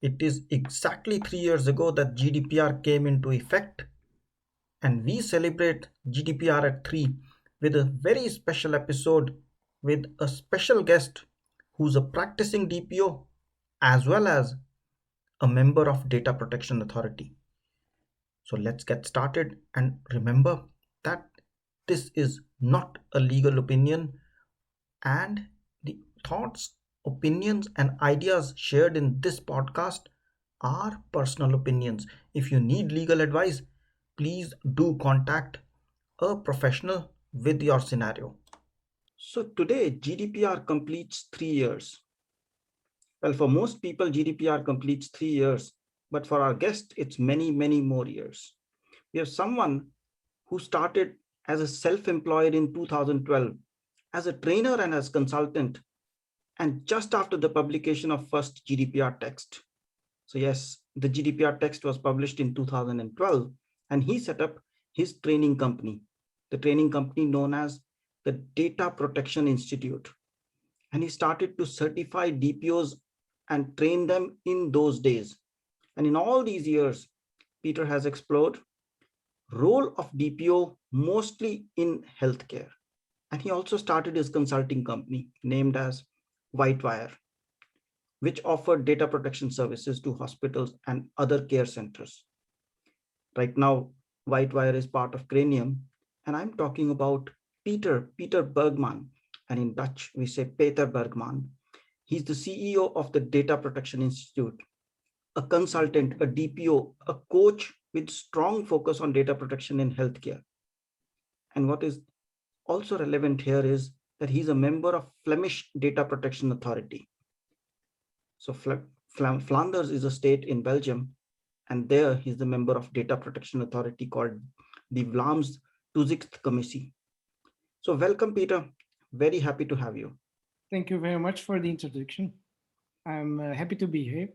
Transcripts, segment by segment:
It is exactly 3 years ago that GDPR came into effect, and we celebrate GDPR at 3 with a very special episode with a special guest who's a practicing DPO as well as a member of Data Protection Authority. So let's get started and remember that this is not a legal opinion, and the thoughts, opinions, and ideas shared in this podcast are personal opinions. If you need legal advice, please do contact a professional with your scenario. So today, GDPR completes 3 years. Well, for most people, GDPR completes 3 years, but for our guest, it's many, many more years. We have someone who started as a self-employed in 2012, as a trainer and as consultant, and just after the publication of first GDPR text. So yes, the GDPR text was published in 2012, and he set up his training company, the training company known as the Data Protection Institute. And he started to certify DPOs and train them in those days. And in all these years, Peter has explored role of DPO mostly in healthcare. And he also started his consulting company named as Whitewire, which offered data protection services to hospitals and other care centers. Right now, Whitewire is part of Cranium, and I'm talking about Peter Berghmans, and in Dutch we say Peter Berghmans. He's the CEO of the Data Protection Institute, a consultant, a DPO, a coach with strong focus on data protection in healthcare. And what is also relevant here is that he's a member of Flemish Data Protection Authority. So Flanders is a state in Belgium, and there he's the member of Data Protection Authority called the Vlaams Toezichtcommissie. So welcome, Peter. Very happy to have you. Thank you very much for the introduction. I'm happy to be here.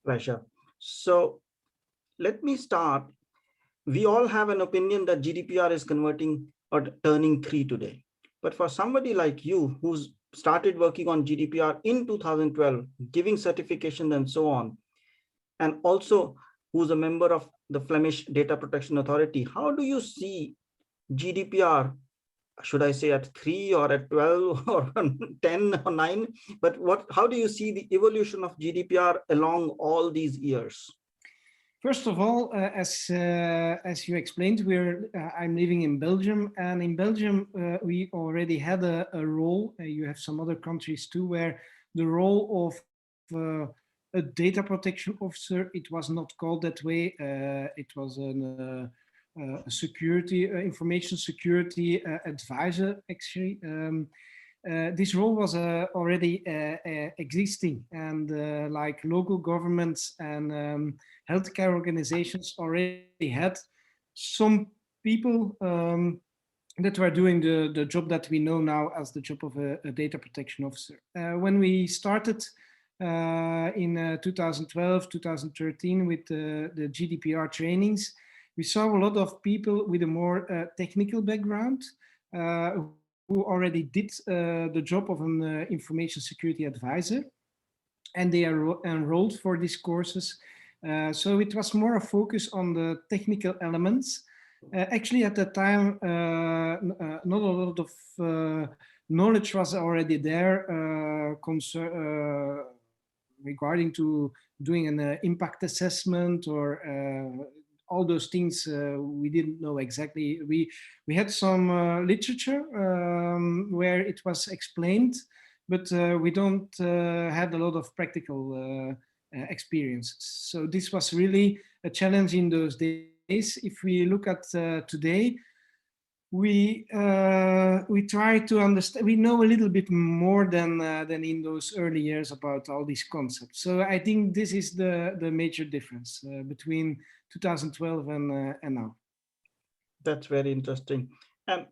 Pleasure. So let me start. We all have an opinion that GDPR is converting or turning 3 today. But for somebody like you who's started working on GDPR in 2012, giving certification and so on, and also who's a member of the Flemish Data Protection Authority, how do you see GDPR? Should I say at 3 or at 12 or 10 or 9? But how do you see the evolution of GDPR along all these years? First of all, as you explained, I'm living in Belgium, and in Belgium we already had a role. You have some other countries too, where the role of a data protection officer, it was not called that way. It was a security, information security advisor, actually. This role was already existing, and like local governments and healthcare organizations already had some people that were doing the job that we know now as the job of a data protection officer. When we started in 2012, 2013 with the GDPR trainings, we saw a lot of people with a more technical background who already did the job of an information security advisor, and they are enrolled for these courses. So it was more a focus on the technical elements. Actually, at that time, not a lot of knowledge was already there regarding to doing an impact assessment or all those things. We didn't know exactly. We had some literature where it was explained, but we don't had a lot of practical experience. So this was really a challenge in those days. If we look at today, we try to understand. We know a little bit more than in those early years about all these concepts. So I think this is the major difference between 2012 and now. That's very interesting. And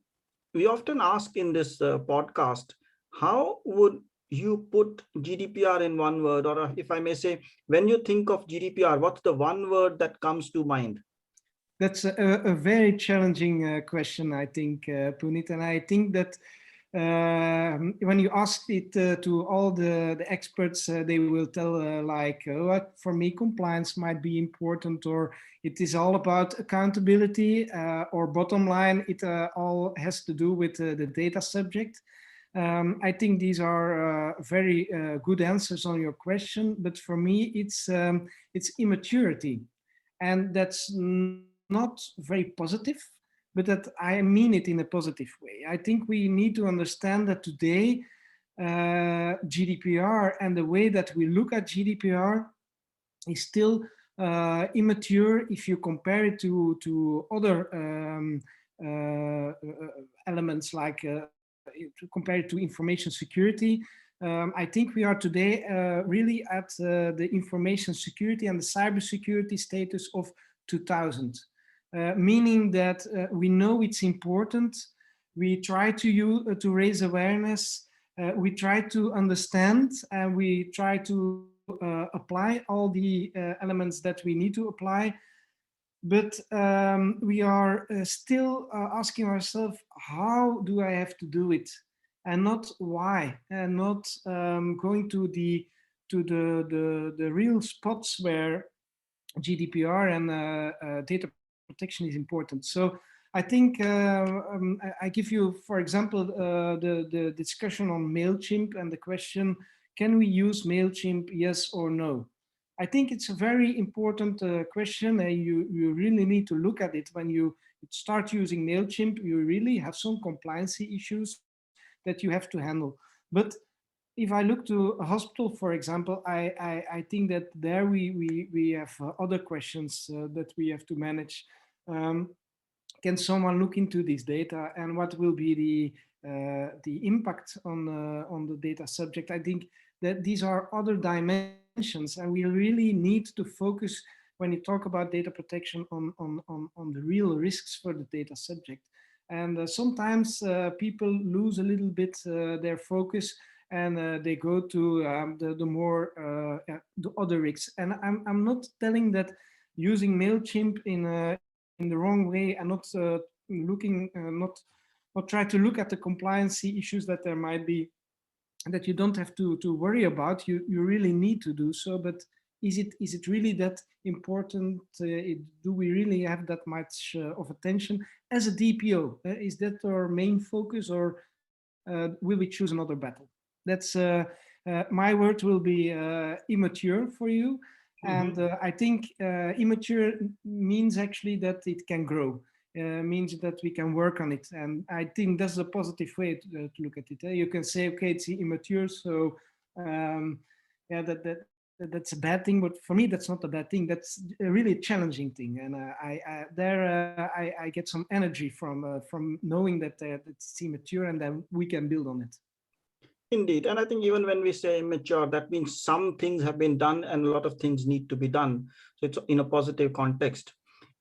we often ask in this podcast, how would you put GDPR in one word? Or if I may say, when you think of GDPR, what's the one word that comes to mind? That's a very challenging question, I think, Punit. And I think that when you ask it to all the experts, they will tell like, for me, compliance might be important, or it is all about accountability, or bottom line, it all has to do with the data subject. I think these are very good answers on your question, but for me, it's immaturity, and that's not very positive, but that I mean it in a positive way. I think we need to understand that today, GDPR and the way that we look at GDPR is still immature if you compare it to other elements, like to compare it to information security. I think we are today really at the information security and the cybersecurity status of 2000, meaning that we know it's important. We try to raise awareness. We try to understand, and we try to apply all the elements that we need to apply. But we are still asking ourselves, how do I have to do it, and not why, and not going to the real spots where GDPR and data protection is important. So I think I give you, for example, the discussion on MailChimp and the question, can we use MailChimp, yes or no? I think it's a very important question, and you really need to look at it. When you start using MailChimp, you really have some compliancy issues that you have to handle. But if I look to a hospital, for example, I think that there we have other questions that we have to manage. Can someone look into this data, and what will be the impact on the data subject? I think that these are other dimensions, and we really need to focus, when you talk about data protection, on the real risks for the data subject. And sometimes people lose a little bit their focus, and they go to the more the other risks. And I'm not telling that using MailChimp in the wrong way, and not looking not try to look at the compliancy issues that there might be, that you don't have to worry about. You really need to do so, but is it really that important? Do we really have that much of attention as a DPO? Is that our main focus, or will we choose another battle? That's my word will be immature for you. And I think immature means actually that it can grow, means that we can work on it. And I think that's a positive way to look at it. You can say, okay, it's immature, so yeah, that's a bad thing. But for me, that's not a bad thing. That's a really challenging thing. And I get some energy from knowing that it's immature, and then we can build on it. Indeed. And I think even when we say immature, that means some things have been done and a lot of things need to be done. So it's in a positive context.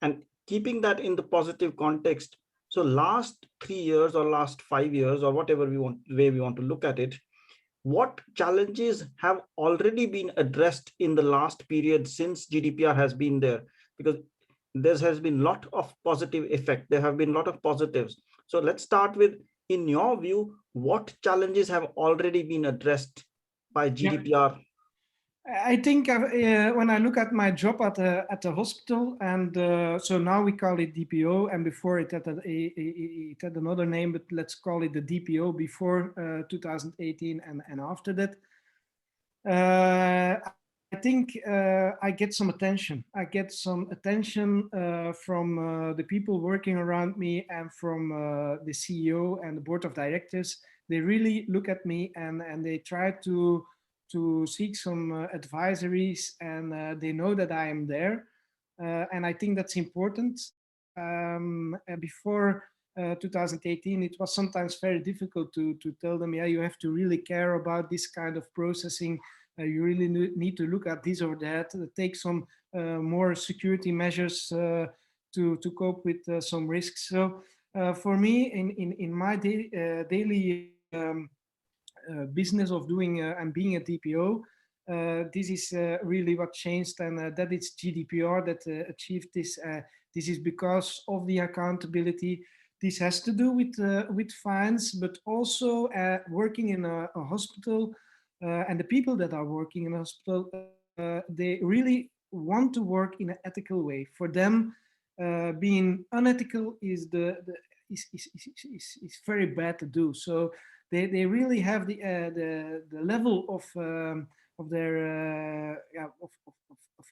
And keeping that in the positive context, so last 3 years or last 5 years, or whatever way we want to look at it, what challenges have already been addressed in the last period since GDPR has been there? Because there has been a lot of positive effect. There have been a lot of positives. So let's start with, in your view, what challenges have already been addressed by GDPR? I think when I look at my job at the hospital, and so now we call it DPO, and before it had another name, but let's call it the DPO before 2018 and after that. I think I get some attention. I get some attention from the people working around me, and from the CEO and the board of directors. They really look at me, and they try to seek some advisories, and they know that I am there. And I think that's important. Before 2018, it was sometimes very difficult to tell them, yeah, you have to really care about this kind of processing. You really need to look at this or that, take some more security measures to cope with some risks. So for me, in my daily business of doing and being a DPO, this is really what changed, and that it's GDPR that achieved this. This is because of the accountability. This has to do with fines, but also working in a hospital, and the people that are working in a hospital, they really want to work in an ethical way. For them, being unethical is very bad to do. So they really have the level of their of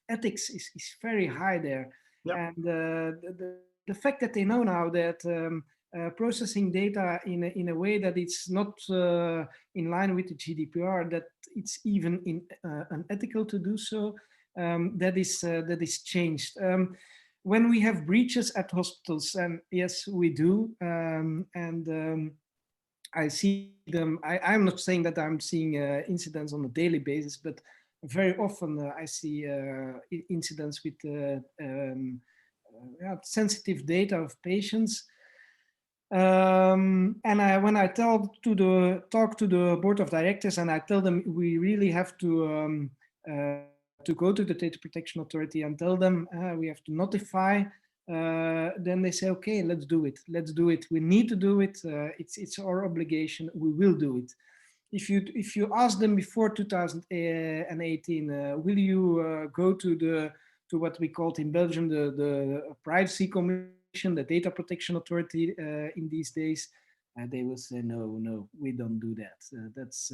ethics is very high there, Yeah. and the fact that they know now that processing data in a way that it's not in line with the GDPR, that it's even unethical to do so, that is changed. When we have breaches at hospitals, and yes, we do, and I see them. I'm not saying that I'm seeing incidents on a daily basis, but very often I see incidents with sensitive data of patients. When I talk to the board of directors, and I tell them we really have to go to the data protection authority and tell them we have to notify. Then they say, okay, let's do it. Let's do it. We need to do it. It's our obligation. We will do it. If you ask them before 2018, will you go to what we called in Belgium the Privacy Commission, the Data Protection Authority in these days, they will say no, we don't do that. That's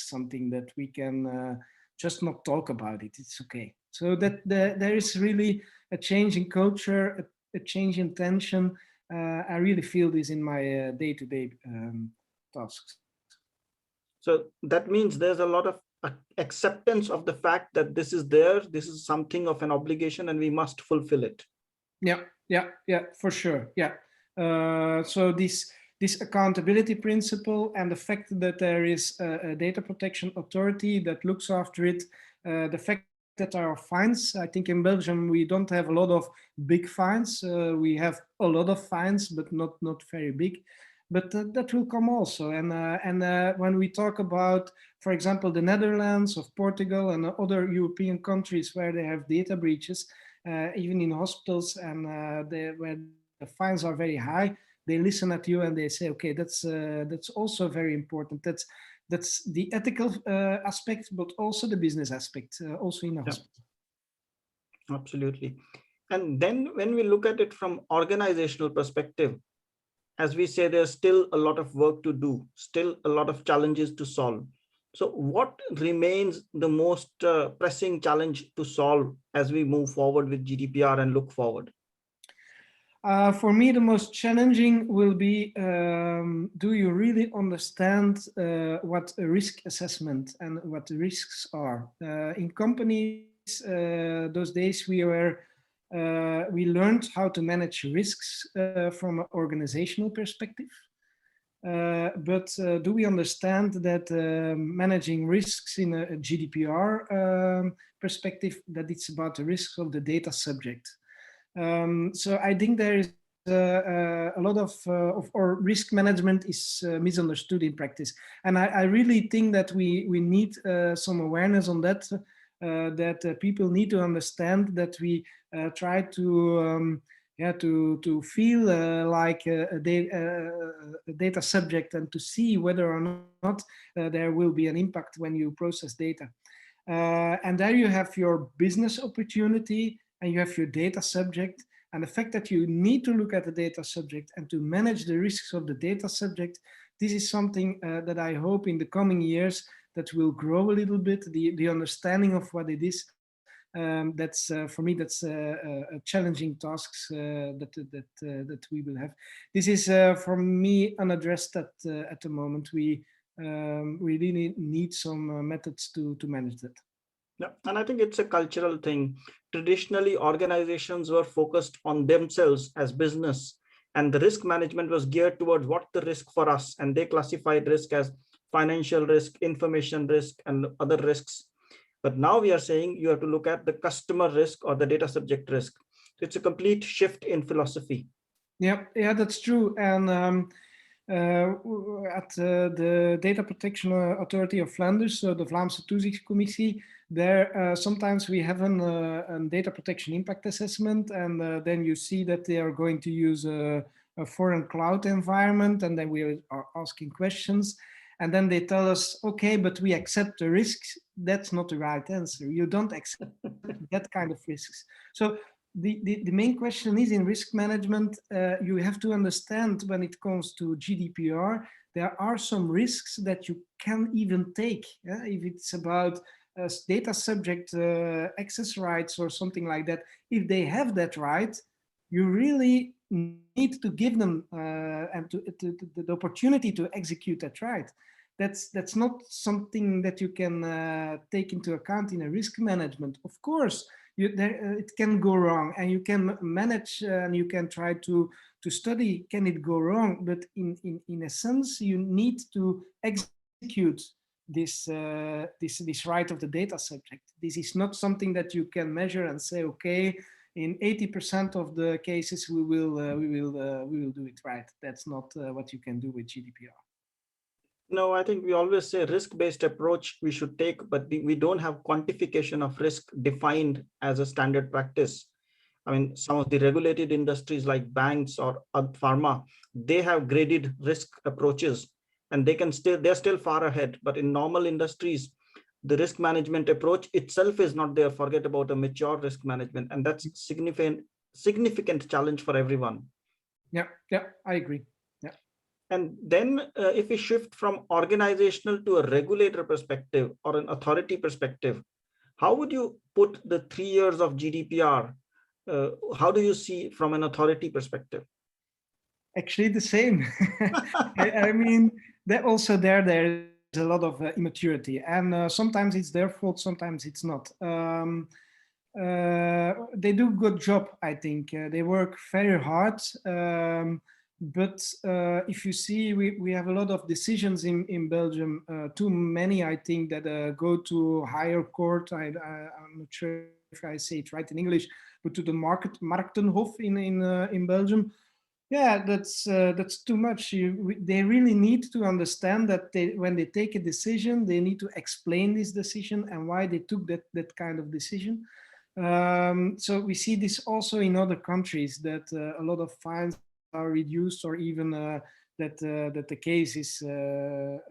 something that we can just not talk about it. It's okay. So that there is really a change in culture, a change in tension. I really feel this in my day-to-day tasks. So that means there's a lot of acceptance of the fact that this is there, this is something of an obligation, and we must fulfill it. Yeah, for sure. Yeah. So this accountability principle and the fact that there is a data protection authority that looks after it, the fact that there are fines. I think in Belgium we don't have a lot of big fines. We have a lot of fines, but not very big. But that will come also. And when we talk about, for example, the Netherlands, of Portugal, and other European countries where they have data breaches, even in hospitals, and where the fines are very high, they listen at you and they say, okay, that's also very important. That's the ethical aspect, but also the business aspect, also in a hospital. Absolutely. And then when we look at it from organizational perspective, as we say, there's still a lot of work to do, still a lot of challenges to solve. So what remains the most pressing challenge to solve as we move forward with GDPR and look forward? For me, the most challenging will be, do you really understand what a risk assessment and what the risks are? In companies, those days we learned how to manage risks from an organizational perspective. But do we understand that managing risks in a GDPR perspective, that it's about the risks of the data subject? So I think there is a lot of or risk management is misunderstood in practice, and I really think that we need some awareness on that. That people need to understand that we try to to feel like a data subject, and to see whether or not there will be an impact when you process data. And there you have your business opportunity, and you have your data subject, and the fact that you need to look at the data subject and to manage the risks of the data subject. This is something that I hope in the coming years that will grow a little bit, the understanding of what it is. That's for me, that's a challenging tasks that we will have. This is for me unaddressed at the moment. We really need some methods to manage that. Yeah, and I think it's a cultural thing. Traditionally, organizations were focused on themselves as business, and the risk management was geared towards what the risk for us, and they classified risk as financial risk, information risk, and other risks. But now we are saying you have to look at the customer risk or the data subject risk. So it's a complete shift in philosophy. Yeah, that's true. And at the Data Protection Authority of Flanders, so the Vlaamse Toezichtscommissie, there sometimes we have a data protection impact assessment, and then you see that they are going to use a a foreign cloud environment, and then we are asking questions, and then they tell us, okay, but we accept the risks. That's not the right answer. You don't accept that kind of risks. So the main question is, in risk management, you have to understand, when it comes to GDPR, there are some risks that you can even take. If it's about data subject access rights or something like that, if they have that right, you really need to give them and the opportunity to execute that right. That's not something that you can take into account in a risk management. Of course, it can go wrong, and you can manage and you can try to study, can it go wrong? But in a sense, you need to execute this right of the data subject. This is not something that you can measure and say, okay, in 80% of the cases we will do it right. That's not what you can do with GDPR. No, I think we always say risk-based approach we should take, but we don't have quantification of risk defined as a standard practice. I mean, some of the regulated industries like banks or pharma, they have graded risk approaches, and they're still far ahead. But in normal industries, the risk management approach itself is not there. Forget about a mature risk management, and that's significant challenge for everyone. Yeah, I agree. And then if we shift from organizational to a regulator perspective or an authority perspective, how would you put the 3 years of GDPR? How do you see from an authority perspective? Actually, the same. I mean, there's a lot of immaturity, and sometimes it's their fault, sometimes it's not. They do a good job, I think. They work very hard. But if you see, we have a lot of decisions in Belgium, too many, I think, that go to higher court. I'm not sure if I say it right in English, but to the Marktenhof in Belgium. Yeah, that's too much. They really need to understand that when they take a decision, they need to explain this decision and why they took that kind of decision. So we see this also in other countries, that a lot of fines are reduced, or even that the case is that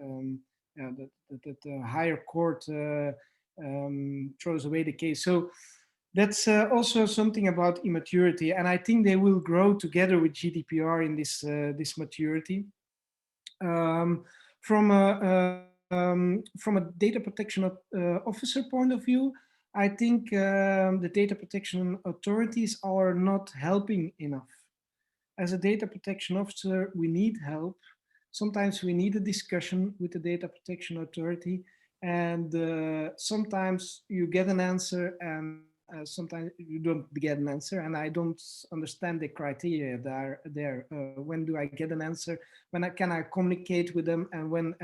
the higher court throws away the case. So that's also something about immaturity, and I think they will grow together with GDPR in this maturity. From a data protection officer point of view, I think the data protection authorities are not helping enough. As a data protection officer, we need help. Sometimes we need a discussion with the data protection authority, and sometimes you get an answer, and sometimes you don't get an answer, and I don't understand the criteria there. When do I get an answer? When can I communicate with them, and when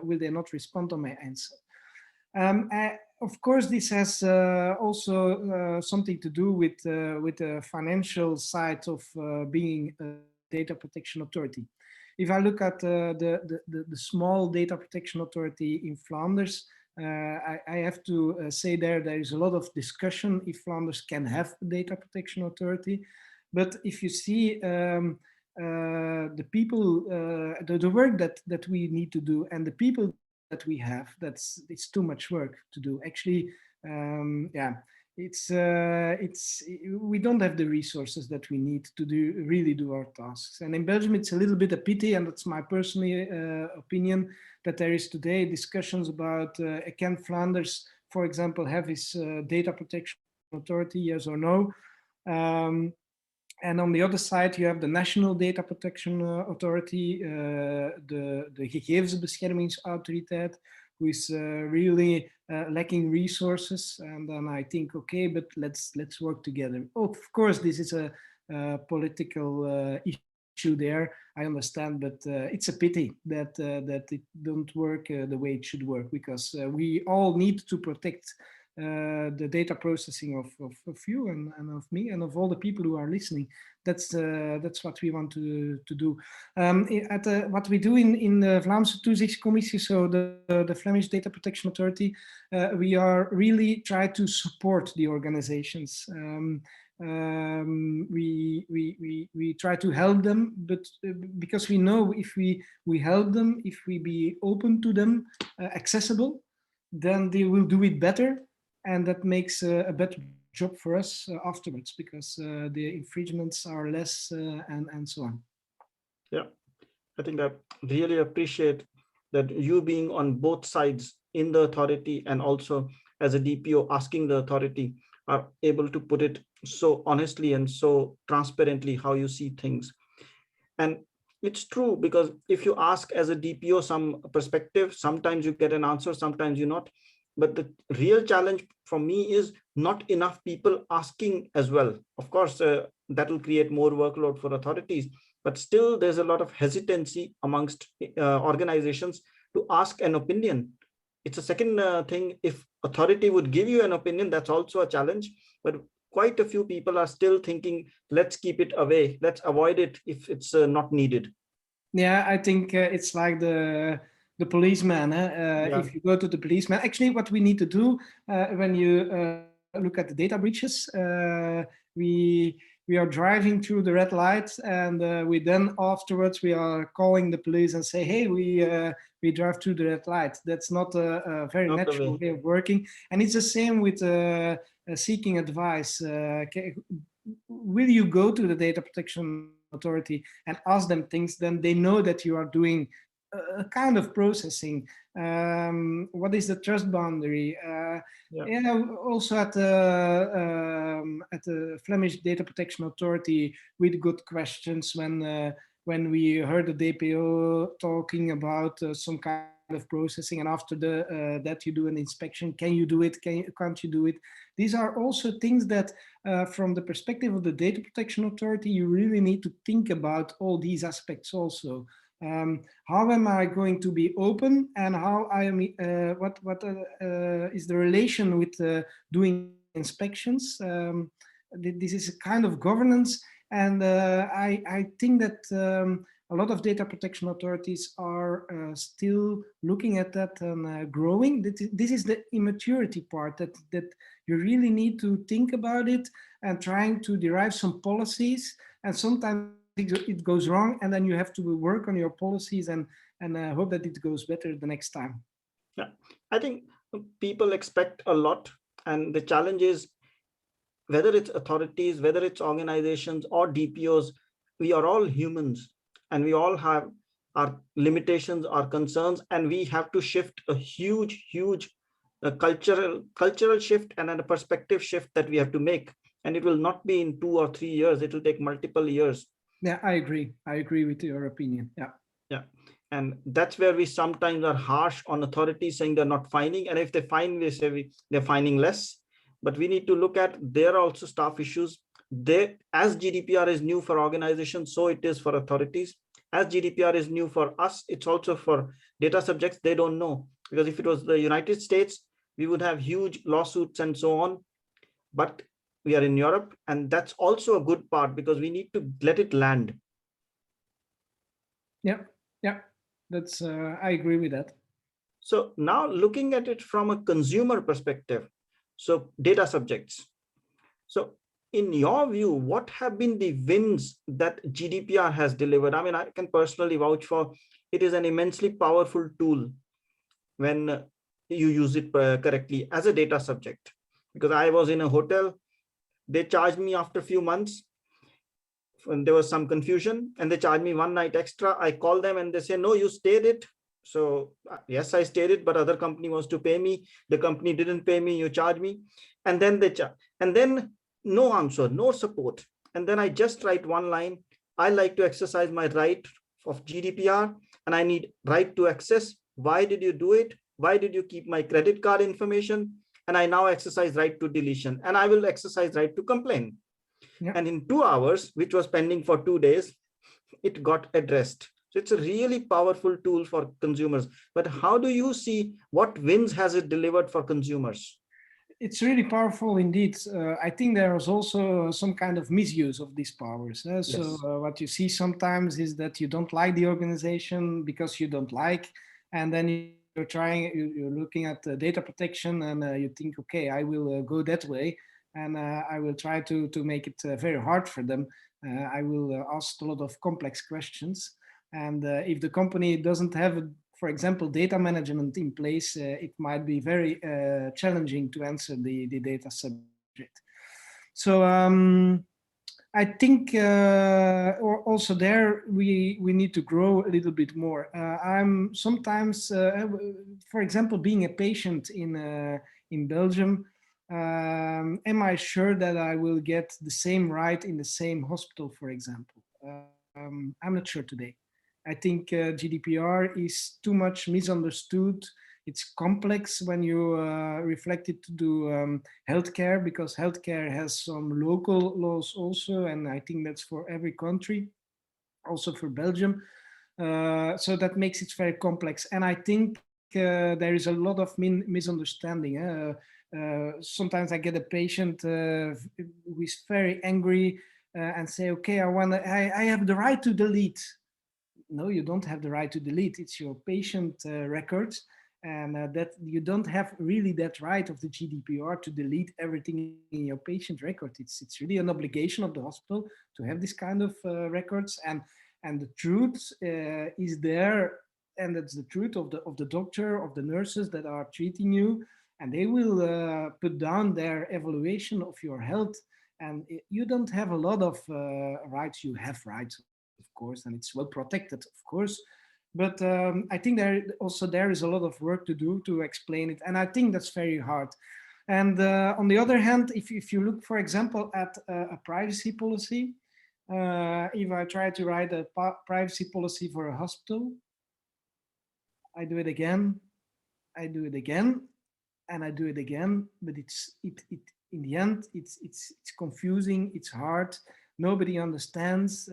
will they not respond on my answer? Of course, this has also something to do with the financial side of being a data protection authority. If I look at the small data protection authority in Flanders, I have to say there is a lot of discussion if Flanders can have a data protection authority. But if you see the people, the work that we need to do, and the people that we have, it's too much work to do. Actually, it's we don't have the resources that we need to really do our tasks. And in Belgium, it's a little bit a pity, and that's my personal opinion, that there is today discussions about can Flanders, for example, have his data protection authority, yes or no. And on the other side, you have the National Data Protection Authority, the Gegevensbeschermingsautoriteit, who is really lacking resources. And then I think, okay, but let's work together. Oh, of course, this is a political issue there. I understand, but it's a pity that it don't work the way it should work, because we all need to protect the data processing of you and of me and of all the people who are listening. That's what we want to do. What we do in the Vlaamse Toezichtscommissie, so the Flemish Data Protection Authority, we are really try to support the organizations. We try to help them, but because we know if we help them, if we be open to them, accessible, then they will do it better, and that makes a better job for us afterwards, because the infringements are less and so on. Yeah, I think I really appreciate that you being on both sides in the authority and also as a DPO asking the authority are able to put it so honestly and so transparently how you see things. And it's true, because if you ask as a DPO some perspective, sometimes you get an answer, sometimes you not. But the real challenge for me is not enough people asking as well. Of course, that will create more workload for authorities, but still there's a lot of hesitancy amongst organizations to ask an opinion. It's a second thing. If authority would give you an opinion, that's also a challenge. But quite a few people are still thinking, let's keep it away, let's avoid it if it's not needed. Yeah, I think it's like the policeman. Yeah. If you go to the policeman, actually, what we need to do when you look at the data breaches, we are driving through the red light, and we then afterwards we are calling the police and say, hey, we drive through the red light. That's not a very Not the natural way. way of working, and it's the same with seeking advice. Will you go to the data protection authority and ask them things? Then they know that you are doing a kind of processing. What is the trust boundary? Yeah. Also at the Flemish Data Protection Authority, with good questions when we heard the DPO talking about some kind of processing, and after that you do an inspection. Can you do it? Can't you do it? These are also things that, from the perspective of the Data Protection Authority, you really need to think about all these aspects also. How am I going to be open, and how I am? What is the relation with doing inspections? This is a kind of governance, and I think that a lot of data protection authorities are still looking at that and growing. This is the immaturity part, that you really need to think about it and trying to derive some policies, and sometimes it goes wrong, and then you have to work on your policies and hope that it goes better the next time. Yeah, I think people expect a lot, and the challenge is, whether it's authorities, whether it's organizations or DPOs, we are all humans, and we all have our limitations, our concerns, and we have to shift a huge cultural shift and a perspective shift that we have to make. And it will not be in 2 or 3 years, it will take multiple years. Yeah, I agree with your opinion. Yeah. And that's where we sometimes are harsh on authorities, saying they're not fining, and if they fine, we say they're fining less. But we need to look at, there are also staff issues. As GDPR is new for organizations, so it is for authorities. As GDPR is new for us, it's also for data subjects. They don't know, because if it was the United States, we would have huge lawsuits and so on. But we are in Europe, and that's also a good part, because we need to let it land. Yeah, that's I agree with that. So now looking at it from a consumer perspective, so data subjects. So in your view, what have been the wins that GDPR has delivered? I mean, I can personally vouch for, it is an immensely powerful tool when you use it correctly as a data subject. Because I was in a hotel, they charged me after a few months, when there was some confusion, and they charged me one night extra. I call them and they say, no, you stayed it. So yes, I stayed it, but other company wants to pay me. The company didn't pay me, you charge me. And then and then no answer, no support. And then I just write one line, I like to exercise my right of GDPR, and I need right to access. Why did you do it? Why did you keep my credit card information? And I now exercise right to deletion, and I will exercise right to complain. Yeah. And in 2 hours, which was pending for 2 days, it got addressed. So it's a really powerful tool for consumers. But how do you see, what wins has it delivered for consumers? It's really powerful indeed. I think there is also some kind of misuse of these powers. So Yes. what you see sometimes is that you don't like the organization because you don't like, and then you're trying, you're looking at data protection, and you think, okay, I will go that way, and I will try to make it very hard for them. I will ask a lot of complex questions, and if the company doesn't have for example, data management in place, it might be very challenging to answer the data subject. So I think also there we need to grow a little bit more. I'm sometimes, for example, being a patient in Belgium, am I sure that I will get the same right in the same hospital, for example? I'm not sure today. I think GDPR is too much misunderstood. It's complex when you reflect it to healthcare, because healthcare has some local laws also, and I think that's for every country, also for Belgium. So that makes it very complex. And I think there is a lot of misunderstanding. Sometimes I get a patient who is very angry and say, okay, I have the right to delete. No, you don't have the right to delete. It's your patient records, and that you don't have really that right of the GDPR to delete everything in your patient record. It's really an obligation of the hospital to have this kind of records, and the truth is there, and it's the truth of the doctor, of the nurses that are treating you, and they will put down their evaluation of your health. And you don't have a lot of rights. You have rights, of course, and it's well protected, of course. But I think there is a lot of work to do to explain it, and I think that's very hard. And on the other hand, if you look, for example, at a privacy policy, if I try to write a privacy policy for a hospital, I do it again, I do it again, and I do it again. But it in the end, it's confusing. It's hard. Nobody understands.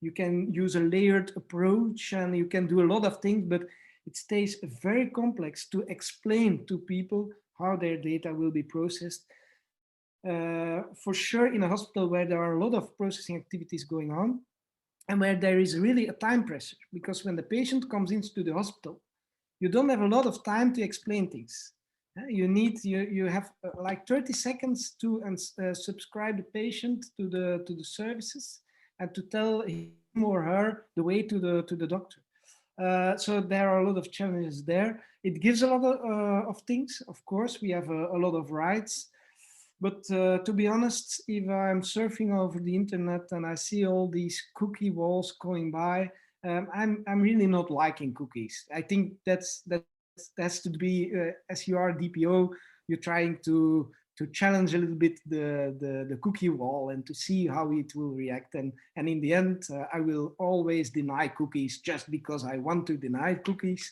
You can use a layered approach, and you can do a lot of things, but it stays very complex to explain to people how their data will be processed. For sure, in a hospital where there are a lot of processing activities going on, and where there is really a time pressure, because when the patient comes into the hospital, you don't have a lot of time to explain things. You have like 30 seconds to subscribe the patient to the services and to tell him or her the way to the doctor. So there are a lot of challenges there. It gives a lot of things. Of course, we have a lot of rights. But to be honest, if I'm surfing over the internet and I see all these cookie walls going by, I'm really not liking cookies. I think that's to be as you are DPO, you're trying to challenge a little bit the cookie wall and to see how it will react. And in the end, I will always deny cookies just because I want to deny cookies.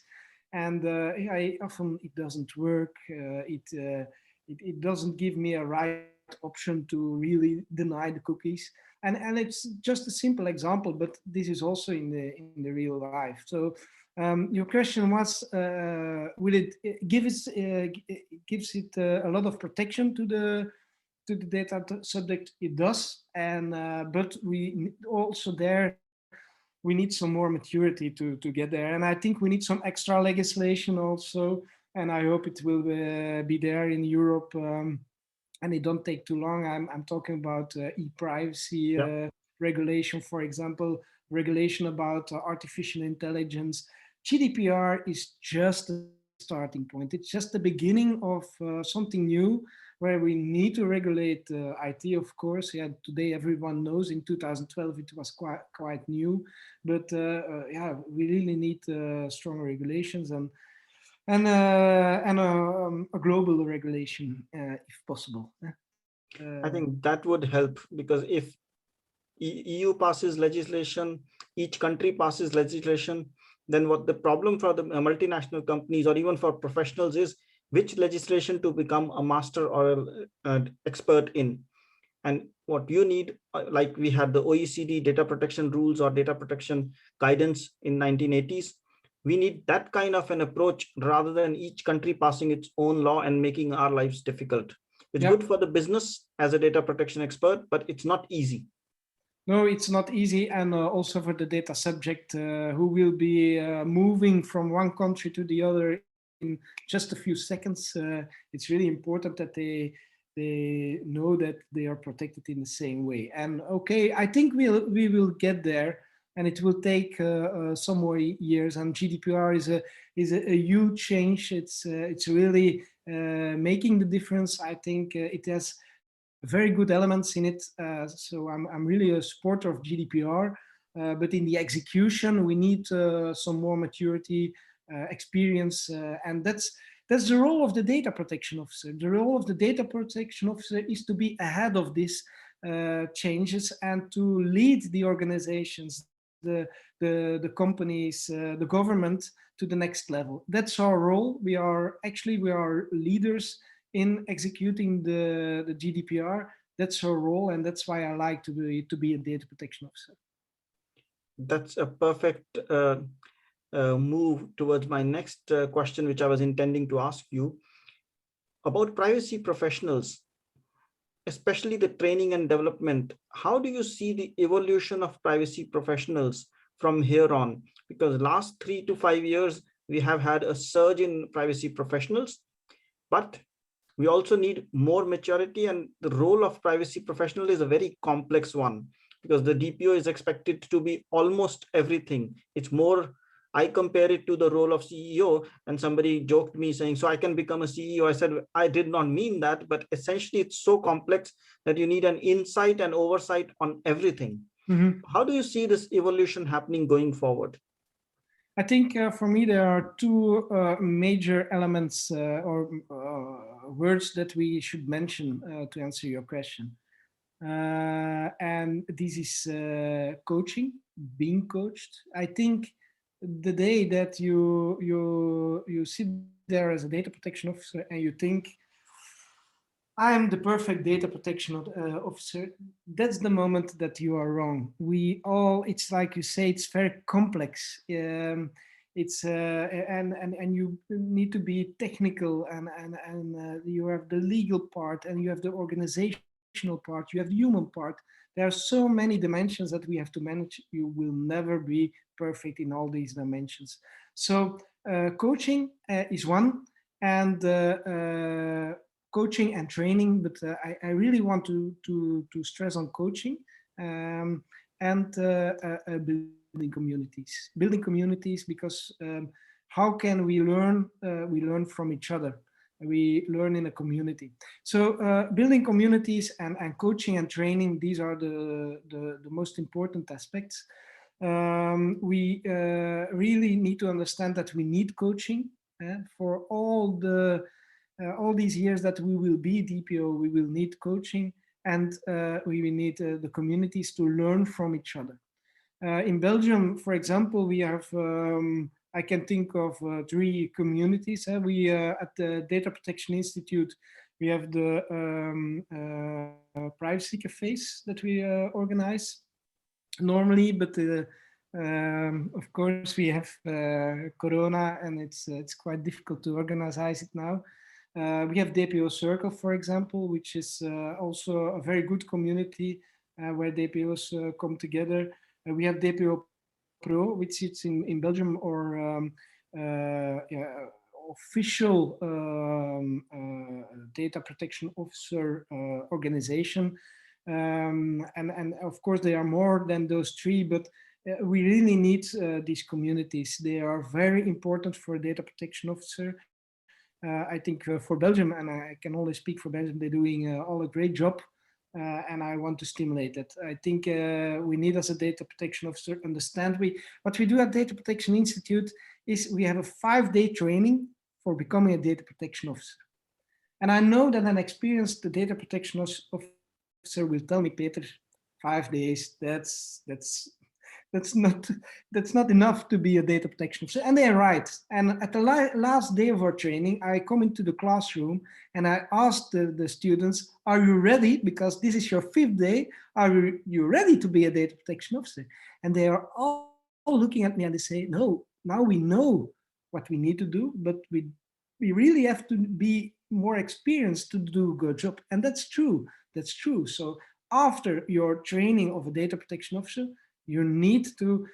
And I often it doesn't work. It doesn't give me a right option to really deny the cookies. And it's just a simple example, but this is also in the real life. So your question was, will it gives it a lot of protection to the data subject? It does, and but we also there we need some more maturity to get there, and I think we need some extra legislation also, and I hope it will be there in Europe. And it don't take too long. I'm talking about e-privacy Yeah. regulation, for example, regulation about artificial intelligence. GDPR is just the starting point. It's just the beginning of something new where we need to regulate IT, of course. Yeah, today everyone knows. In 2012 it was quite new, but yeah, we really need strong regulations and a global regulation if possible. I think that would help, because if EU passes legislation, each country passes legislation, then what the problem for the multinational companies or even for professionals is which legislation to become a master or an expert in. And what you need, like we had the OECD data protection rules or data protection guidance in 1980s, We need that kind of an approach rather than each country passing its own law and making our lives difficult. It's Yeah. good for the business as a data protection expert, but it's not easy. No, it's not easy, and also for the data subject who will be moving from one country to the other in just a few seconds. It's really important that they know that they are protected in the same way. And okay, I think we will get there, and it will take some more years. And GDPR is a huge change. It's really making the difference. I think it has very good elements in it. So I'm really a supporter of GDPR, but in the execution, we need some more maturity, experience, and that's the role of the data protection officer. The role of the data protection officer is to be ahead of these changes and to lead the organizations, the companies, the government to the next level. That's our role. We are leaders in executing the GDPR. That's our role, and that's why I like to be a data protection officer. That's a perfect move towards my next question, which I was intending to ask you about privacy professionals, especially the training and development. How do you see the evolution of privacy professionals from here on? Because last 3 to 5 years, we have had a surge in privacy professionals, but we also need more maturity, and the role of privacy professional is a very complex one because the DPO is expected to be almost everything. It's more, I compare it to the role of CEO, and somebody joked me saying, so I can become a CEO. I said, I did not mean that, but essentially it's so complex that you need an insight and oversight on everything. Mm-hmm. How do you see this evolution happening going forward? I think for me there are two major elements or words that we should mention to answer your question. And this is coaching, being coached. I think the day that you sit there as a data protection officer and you think, I am the perfect data protection officer, that's the moment that you are wrong. It's like you say, it's very complex. It's and you need to be technical, and you have the legal part, and you have the organizational part, you have the human part. There are so many dimensions that we have to manage. You will never be perfect in all these dimensions. So coaching is one, and coaching and training, but I really want to stress on coaching, and building communities, because how can we learn? We learn from each other. We learn in a community. So building communities and coaching and training, these are the most important aspects. We really need to understand that we need coaching for all these years that we will be DPO. We will need coaching, and we will need the communities to learn from each other. In Belgium, for example, we have I can think of 3 communities. We at the Data Protection Institute, we have the privacy cafes that we organize normally, but of course we have Corona, and it's quite difficult to organize it now. We have DPO Circle, for example, which is also a very good community where DPOs come together. We have DPO Pro, which sits in Belgium, or official data protection officer organization. And of course, there are more than those 3, but we really need these communities. They are very important for a data protection officer. I think for Belgium, and I can only speak for Belgium, they're doing all a great job. And I want to stimulate that. I think we need, as a data protection officer, understand what we do at Data Protection Institute is we have a 5-day training for becoming a data protection officer. And I know that an experienced data protection officer will tell me, Peter, 5 days, that's not enough to be a data protection officer. And they're right. And at the last day of our training, I come into the classroom and I ask the students, are you ready? Because this is your 5th day. Are you ready to be a data protection officer? And they are all looking at me and they say, no, now we know what we need to do, but we really have to be more experienced to do a good job. And that's true. That's true. So after your training of a data protection officer, you need to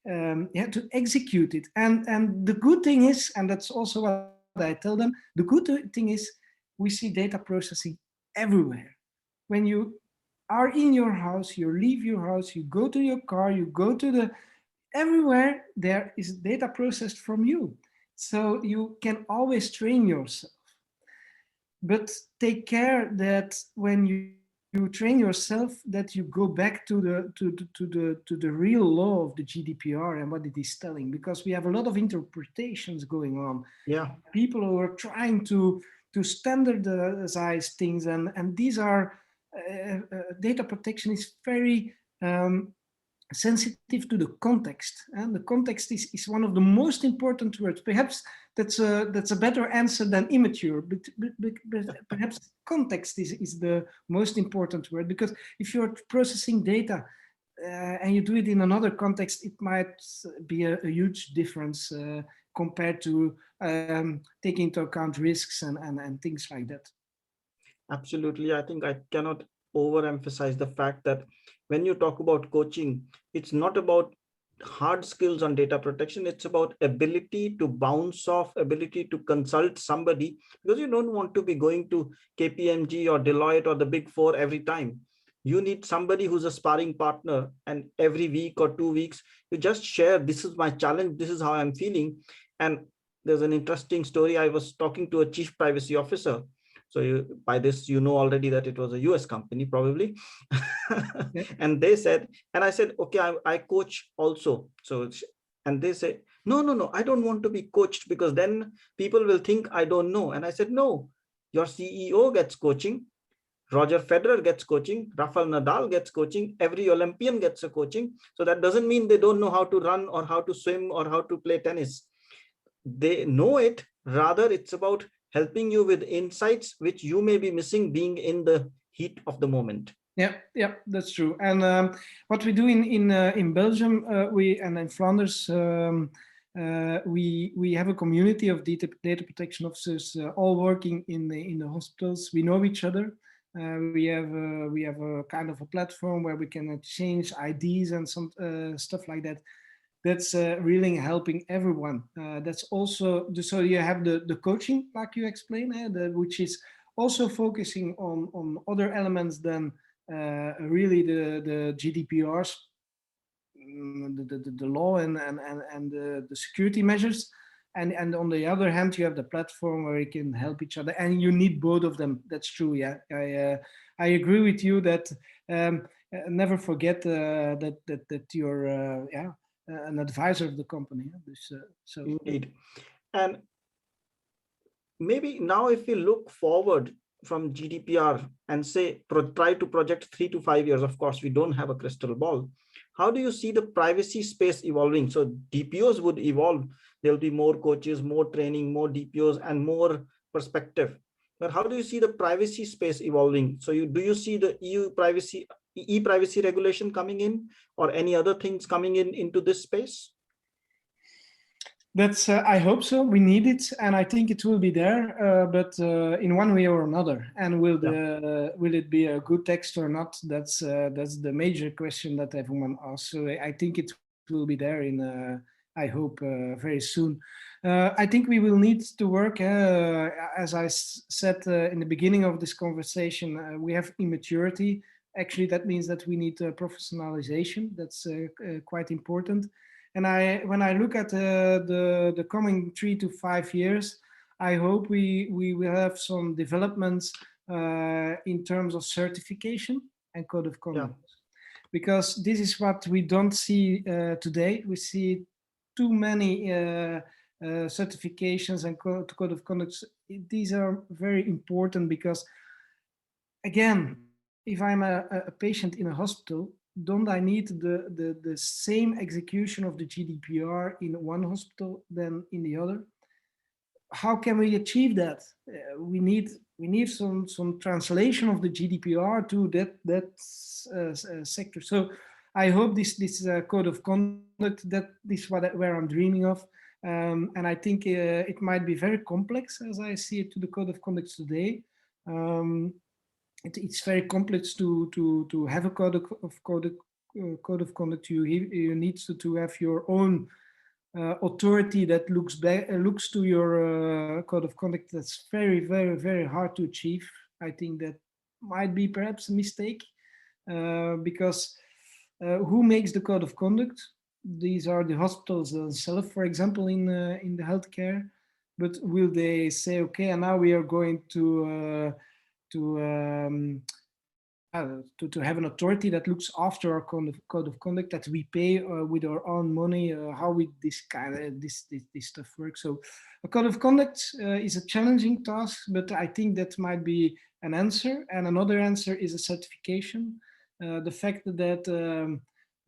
yeah, to execute it. And the good thing is, and that's also what I tell them, the good thing is we see data processing everywhere. When you are in your house, you leave your house, you go to your car, you go to the everywhere there is data processed from you. So you can always train yourself. But take care that when you train yourself, that you go back to the real law of the GDPR and what it is telling, because we have a lot of interpretations going on. Yeah, People who are trying to standardize things, and these are data protection is very sensitive to the context, and the context is one of the most important words. Perhaps that's a better answer than immature, but perhaps context is the most important word, because if you're processing data and you do it in another context, it might be a huge difference compared to taking into account risks and things like that. absolutely. I think I cannot overemphasize the fact that when you talk about coaching, it's not about hard skills on data protection. It's about ability to bounce off, ability to consult somebody, because you don't want to be going to KPMG or Deloitte or the big four every time. You need somebody who's a sparring partner, and every week or 2 weeks you just share, this is my challenge, this is how I'm feeling. And there's an interesting story. I was talking to a chief privacy officer. So by this, you know already that it was a US company, probably. Yeah. And they said, and I said, okay, I coach also. So, and they say, no, no, no, I don't want to be coached, because then people will think I don't know. And I said, no, your CEO gets coaching. Roger Federer gets coaching. Rafael Nadal gets coaching. Every Olympian gets a coaching. So that doesn't mean they don't know how to run or how to swim or how to play tennis. They know it. Rather, it's about helping you with insights which you may be missing being in the heat of the moment. Yeah, yeah, that's true. And what we do in Belgium, we and in Flanders, we have a community of data protection officers, all working in the hospitals. We know each other. We have a kind of a platform where we can exchange IDs and some stuff like that. That's really helping everyone. That's also so you have the coaching, like you explained, which is also focusing on other elements than really the GDPRs, the law and the security measures. And on the other hand, you have the platform where you can help each other, and you need both of them. That's true. Yeah, I agree with you that never forget that you're yeah an advisor of the company. So Indeed. And maybe now, if we look forward from GDPR and say, try to project 3 to 5 years, of course, we don't have a crystal ball. How do you see the privacy space evolving? So DPOs would evolve. There'll be more coaches, more training, more DPOs, and more perspective. But how do you see the privacy space evolving? So do you see the EU privacy, e-privacy regulation coming in, or any other things coming in into this space? that's I hope so. We need it, and I think it will be there, but in one way or another. And Yeah. will it be a good text or not? That's the major question that everyone asks. So I think it will be there in I hope very soon. I think we will need to work. As I said in the beginning of this conversation, we have immaturity. Actually, that means that we need professionalization. That's quite important. And when I look at the coming 3 to 5 years, I hope we will have some developments in terms of certification and code of Yeah. conduct, because this is what we don't see today. We see too many certifications and code of conduct. These are very important because, again, if I'm a patient in a hospital, don't I need the same execution of the GDPR in one hospital than in the other? How can we achieve that? We need some translation of the GDPR to that sector. So I hope this code of conduct, that this where I'm dreaming of. And I think it might be very complex as I see it to the code of conduct today. Um, it's very complex to have a code of conduct. You need to have your own authority that looks to your code of conduct. That's very hard to achieve. I think that might be perhaps a mistake because who makes the code of conduct? These are the hospitals themselves, for example, in the healthcare. But will they say, okay, and now we are going to to have an authority that looks after our code of conduct that we pay with our own money, how we this kind of this stuff works. So a code of conduct is a challenging task, but I think that might be an answer. And another answer is a certification. The fact that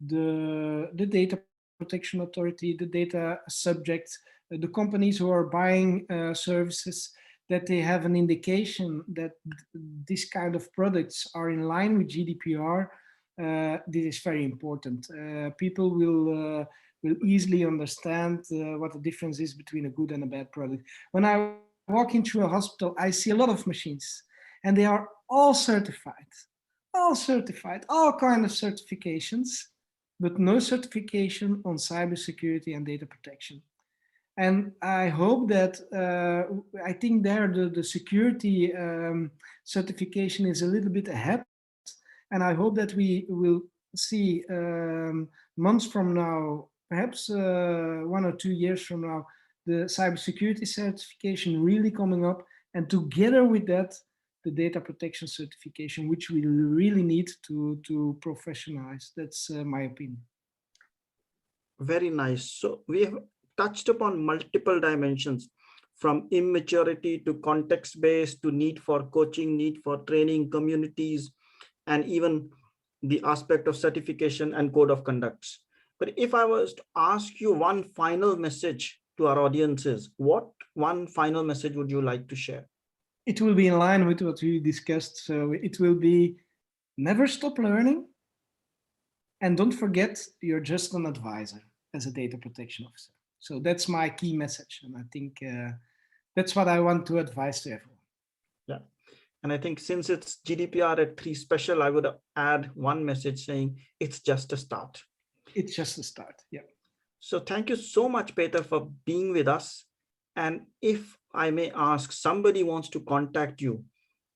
the data protection authority, the data subject, the companies who are buying services, that they have an indication that this kind of products are in line with GDPR. This is very important. People will easily understand what the difference is between a good and a bad product. When I walk into a hospital, I see a lot of machines, and they are all certified, all kind of certifications, but no certification on cybersecurity and data protection. And I hope that I think there the security certification is a little bit ahead, and I hope that we will see months from now, perhaps 1 or 2 years from now, the cybersecurity certification really coming up, and together with that, the data protection certification, which we really need to professionalize. That's my opinion. Very nice. So we have touched upon multiple dimensions, from immaturity to context based to need for coaching, need for training, communities, and even the aspect of certification and code of conducts. But if I was to ask you one final message to our audiences, what one final message would you like to share? It will be in line with what we discussed. So it will be never stop learning. And don't forget, you're just an advisor as a data protection officer. So that's my key message. And I think that's what I want to advise to everyone. Yeah. And I think since it's GDPR at 3 special, I would add one message saying it's just a start. It's just a start. Yeah. So thank you so much, Peter, for being with us. And if I may ask, somebody wants to contact you,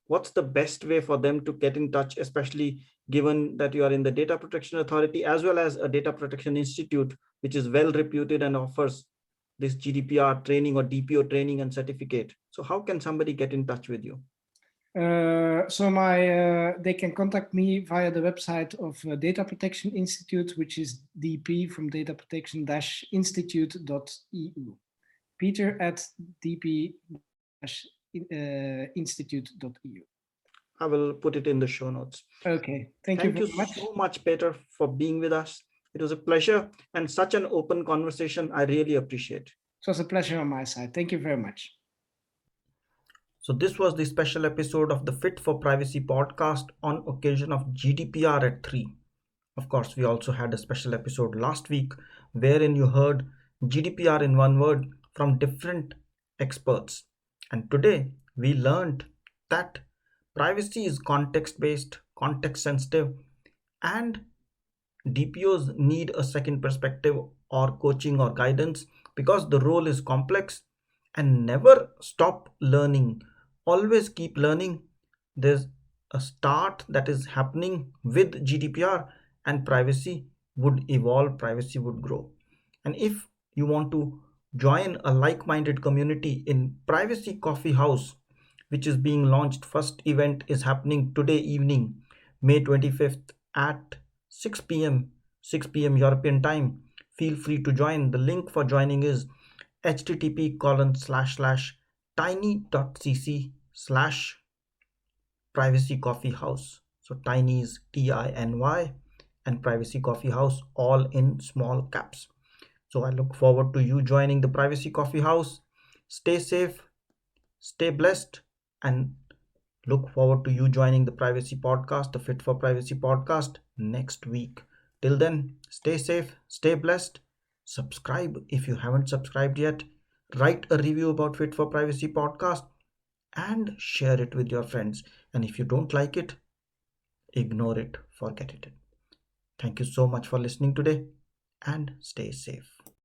what's the best way for them to get in touch, especially given that you are in the Data Protection Authority as well as a Data Protection Institute, which is well reputed and offers this GDPR training or DPO training and certificate. So how can somebody get in touch with you? They can contact me via the website of Data Protection Institute, which is DP from Data Protection-institute.eu. Peter at dp-institute.eu. I will put it in the show notes. Okay, thank you very much. So much, Peter, for being with us. It was a pleasure and such an open conversation. I really appreciate. It was a pleasure on my side. Thank you very much. So this was the special episode of the Fit for Privacy podcast on occasion of GDPR at 3. Of course, we also had a special episode last week wherein you heard GDPR in one word from different experts. And today we learned that privacy is context based, context sensitive, and DPOs need a second perspective or coaching or guidance because the role is complex. And never stop learning, always keep learning. There's a start that is happening with GDPR, and privacy would evolve, privacy would grow. And if you want to join a like-minded community in Privacy Coffee House, which is being launched, first event is happening today evening, May 25th at 6 p.m. European time. Feel free to join. The link for joining is http://tiny.cc/privacy coffee house. So tiny is TINY and privacy coffee house all in small caps. So I look forward to you joining the Privacy Coffee House. Stay safe, stay blessed, and look forward to you joining the Privacy Podcast, the Fit for Privacy Podcast next week. Till then, stay safe, stay blessed. Subscribe if you haven't subscribed yet. Write a review about Fit for Privacy podcast and share it with your friends. And if you don't like it, ignore it, forget it. Thank you so much for listening today and stay safe.